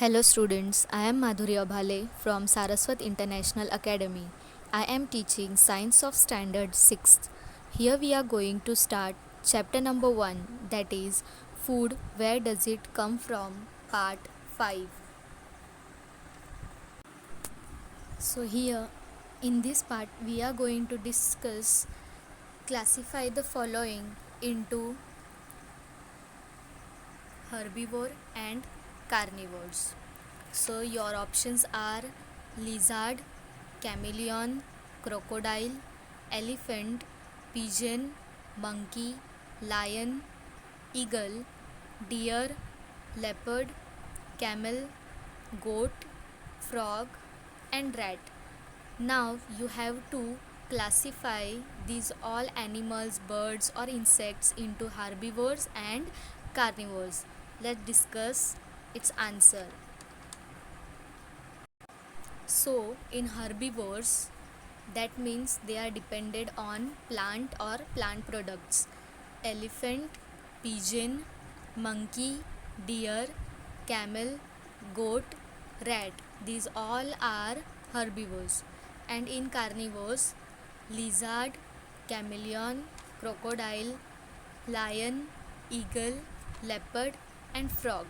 Hello students, I am Madhuri Abhale from Saraswat International Academy. I am teaching Science of Standard 6th. Here we are going to start chapter number 1, that is Food, Where Does It Come From? Part 5. So here in this part we are going to classify the following into herbivore and carnivores. So your options are lizard, chameleon, crocodile, elephant, pigeon, monkey, lion, eagle, deer, leopard, camel, goat, frog, and rat. Now you have to classify these all animals, birds, or insects into herbivores and carnivores. Let's discuss its answer. So, in herbivores, that means they are dependent on plant or plant products. Elephant, pigeon, monkey, deer, camel, goat, rat. These all are herbivores. And in carnivores, lizard, chameleon, crocodile, lion, eagle, leopard, and frog.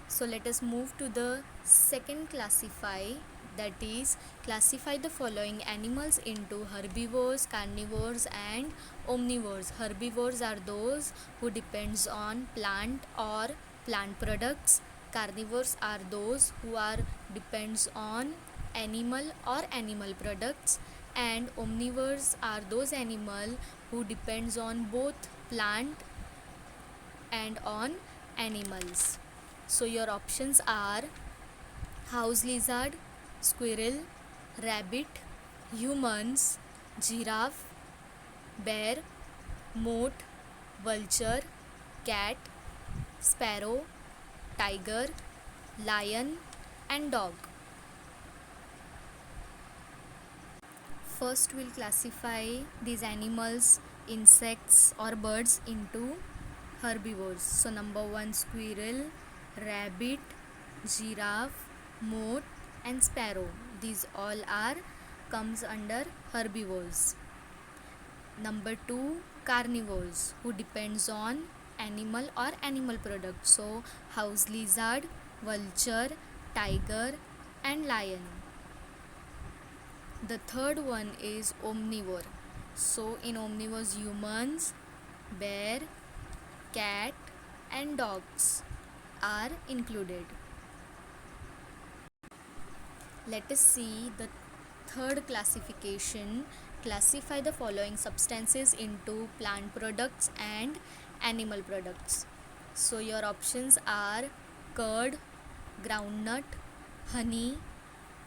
So let us move to the second classify, that is classify the following animals into herbivores, carnivores, and omnivores. Herbivores are those who depends on plant or plant products. Carnivores are those who are depends on animal or animal products, and omnivores are those animal who depends on both plant and on animals. So your options are house lizard, squirrel, rabbit, humans, giraffe, bear, moat, vulture, cat, sparrow, tiger, lion, and dog. First we'll classify these animals, insects or birds into herbivores. So number 1, squirrel, rabbit, giraffe, moat, and sparrow. These all are comes under herbivores. Number 2, carnivores, who depends on animal or animal products. So house lizard, vulture, tiger, and lion. The third one is omnivore. So in omnivores, humans, bear, cat, and dogs are included. Let us see the third classification. Classify the following substances into plant products and animal products. So your options are curd, groundnut, honey,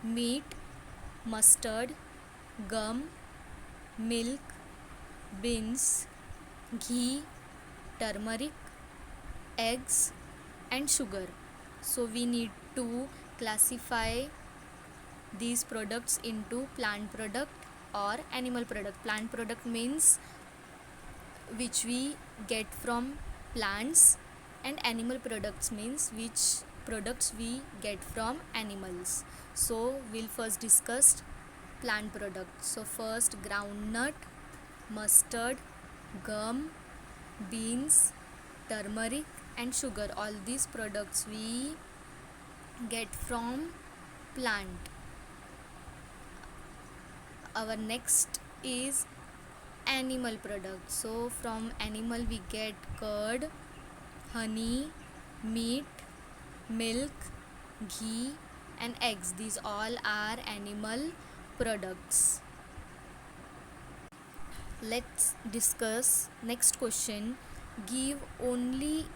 meat, mustard, gum, milk, beans, ghee, turmeric, eggs, and sugar. So we need to classify these products into plant product or animal product. Plant product means which we get from plants, and animal products means which products we get from animals. So we'll first discuss plant product. So first, groundnut, mustard, gum, beans, turmeric, and sugar. All these products we get from plant. Our next is animal product. So from animal we get curd, honey, meat, milk, ghee, and eggs. These all are animal products. Let's discuss next question. Give only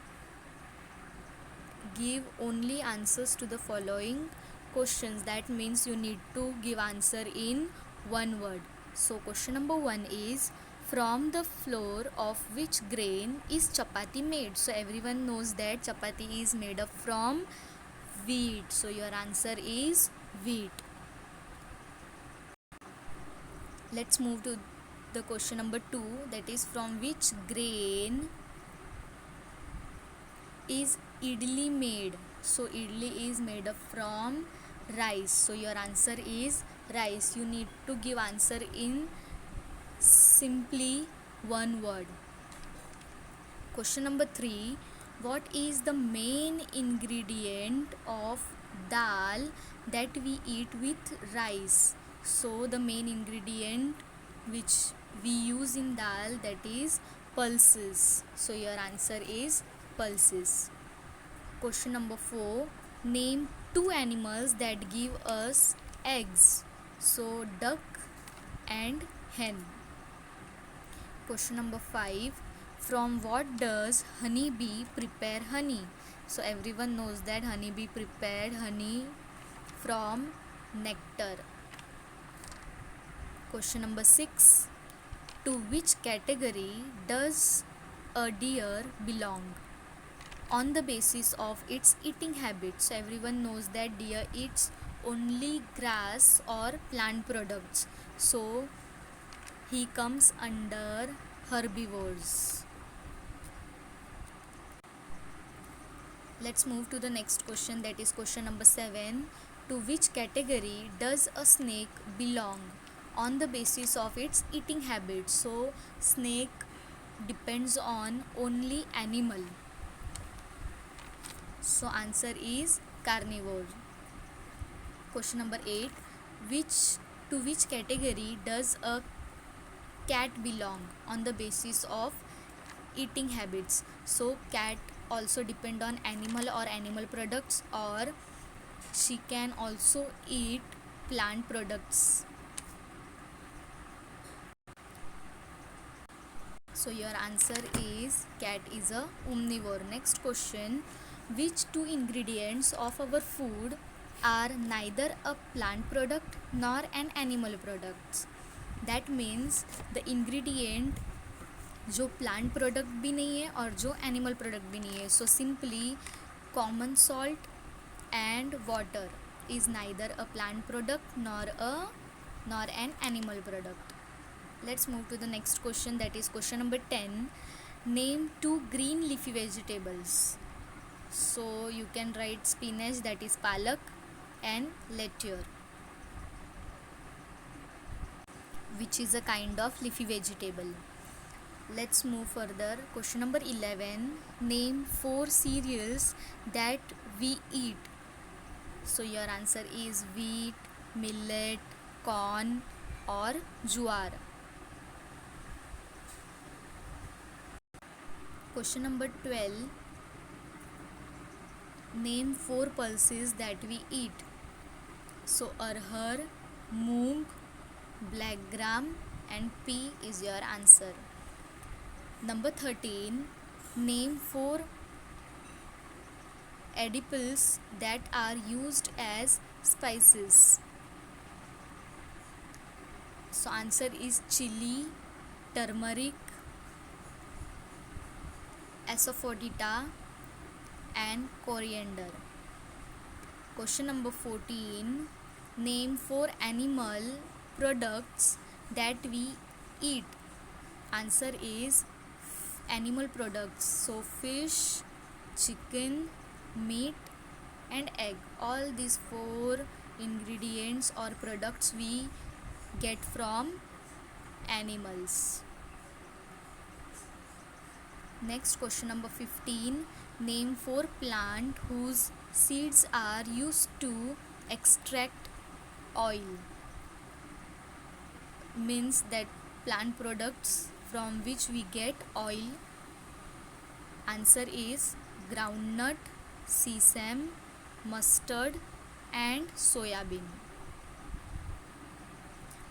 answers to the following questions. That means you need to give answer in one word. So question number 1 is, from the flour of which grain is chapati made? So everyone knows that chapati is made up from wheat. So your answer is wheat. Let's move to the question number 2, that is, from which grain is idli made? So idli is made up from rice. So your answer is rice. You need to give answer in simply one word. Question number 3. What is the main ingredient of dal that we eat with rice? So the main ingredient which we use in dal, that is pulses. So your answer is pulses. Question number 4. Name two animals that give us eggs. So duck and hen. Question number 5. From what does honeybee prepare honey? So everyone knows that honeybee prepared honey from nectar. Question number 6. To which category does a deer belong? On the basis of its eating habits. So everyone knows that deer eats only grass or plant products. So he comes under herbivores. Let's move to the next question, that is question number 7. To which category does a snake belong on the basis of its eating habits? So snake depends on only animal. So answer is carnivore. Question number 8. Which category does a cat belong on the basis of eating habits? So cat also depend on animal or animal products, or she can also eat plant products. So your answer is cat is a omnivore. Next question. Which two ingredients of our food are neither a plant product nor an animal product? That means the ingredient जो plant product भी नहीं है और जो animal product भी नहीं है. So simply common salt and water is neither a plant product nor an animal product. Let's move to the next question, that is question number 10. Name two green leafy vegetables. So you can write spinach, that is palak, and lettuce, which is a kind of leafy vegetable. Let's move further. Question number 11. Name four cereals that we eat. So your answer is wheat, millet, corn, or jowar. Question number 12. Name four pulses that we eat. So arhar, moong, black gram, and pea is your answer. Number 13. Name four edibles that are used as spices. So answer is chili, turmeric, asafoetida, and coriander. Question number 14. Name four animal products that we eat. Answer is animal products. So fish, chicken, meat, and egg. All these four ingredients or products we get from animals. Next question number 15. Name four plant whose seeds are used to extract oil. Means that plant products from which we get oil. Answer is groundnut, sesame, mustard, and soya bean.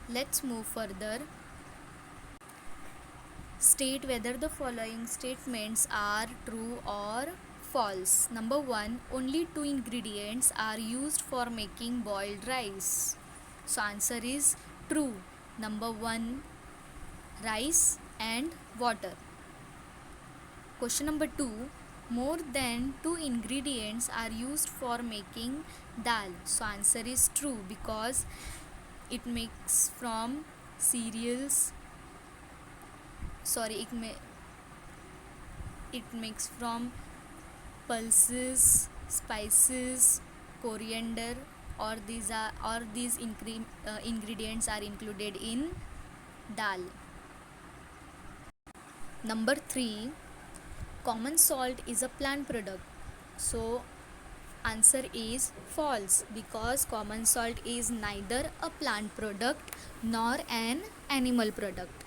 Let's move further. State whether the following statements are true or false. Number 1. Only two ingredients are used for making boiled rice. So answer is true. Number 1, rice and water. Question number 2. More than two ingredients are used for making dal. So answer is true, because it makes from cereals. It makes from pulses, spices, coriander, or these ingredients are included in dal. Number 3, common salt is a plant product. So answer is false, because common salt is neither a plant product nor an animal product.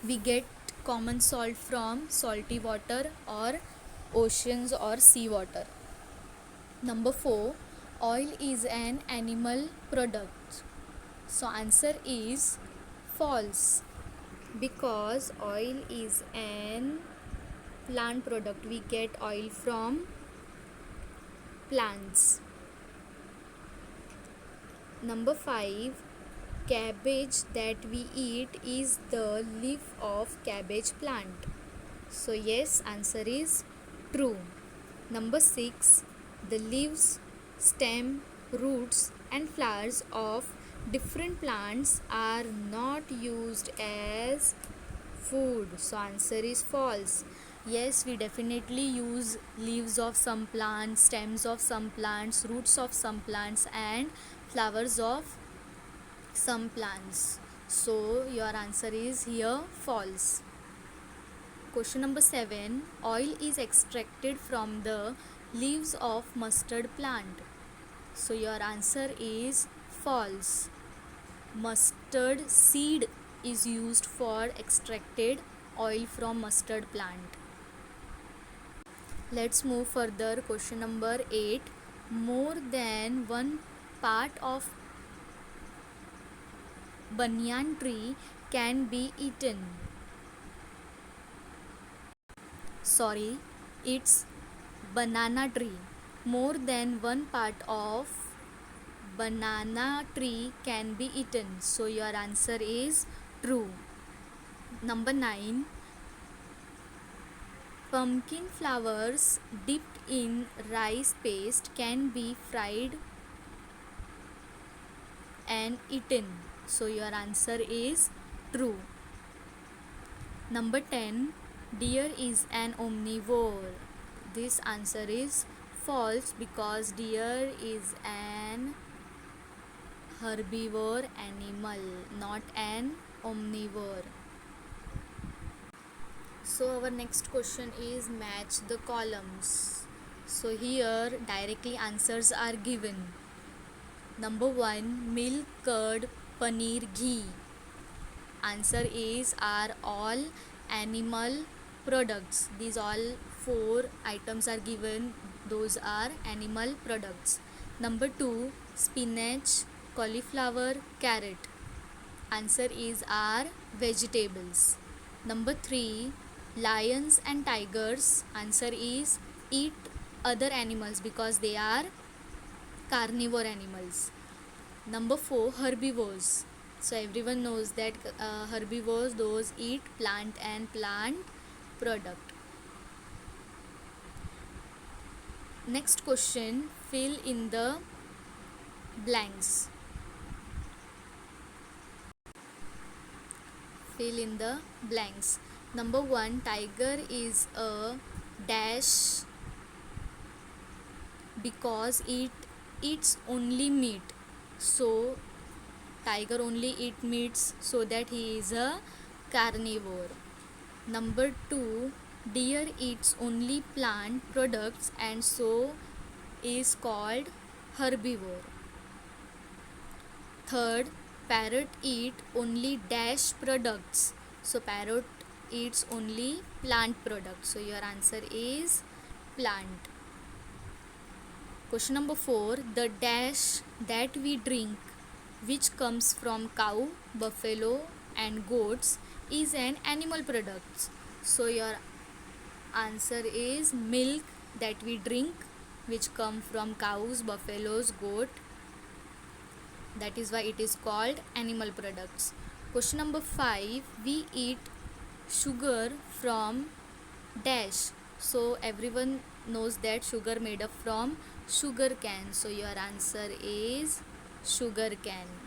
We get common salt from salty water or oceans or sea water. Number 4, oil is an animal product. So answer is false, because oil is an plant product. We get oil from plants. Number 5, cabbage that we eat is the leaf of cabbage plant. So yes, answer is true. Number 6, the leaves, stem, roots and flowers of different plants are not used as food. So answer is false. Yes, we definitely use leaves of some plants, stems of some plants, roots of some plants and flowers of some plants. So your answer is here false. Question number 7, oil is extracted from the leaves of mustard plant. So your answer is false. Mustard seed is used for extracted oil from mustard plant. Let's move further. Question number 8, more than one part of banyan tree can be eaten. Sorry, it's banana tree. More than one part of banana tree can be eaten. So your answer is true. Number 9, pumpkin flowers dipped in rice paste can be fried and eaten. So your answer is true. Number 10, deer is an omnivore. This answer is false, because deer is an herbivore animal, not an omnivore. So our next question is match the columns. So here directly answers are given. Number 1, milk, curd, paneer, ghee. Answer is are all animal products. These all 4 items are given. Those are animal products. Number 2, spinach, cauliflower, carrot. Answer is are vegetables. Number 3, lions and tigers. Answer is eat other animals, because they are carnivore animals. Number 4, herbivores. So everyone knows that herbivores, those eat plant and plant product. Next question, fill in the blanks. Fill in the blanks. Number 1, tiger is a dash because it eats only meat. So tiger only eat meats, so that he is a carnivore. Number 2, deer eats only plant products and so is called herbivore. Third, parrot eat only dash products. So parrot eats only plant products. So your answer is plant. Question number 4, the dash that we drink, which comes from cow, buffalo and goats, is an animal product. So your answer is milk that we drink, which come from cows, buffaloes, goat. That is why it is called animal products. Question number 5, we eat sugar from dash. So everyone knows that sugar made up from sugar cane. So your answer is sugar cane.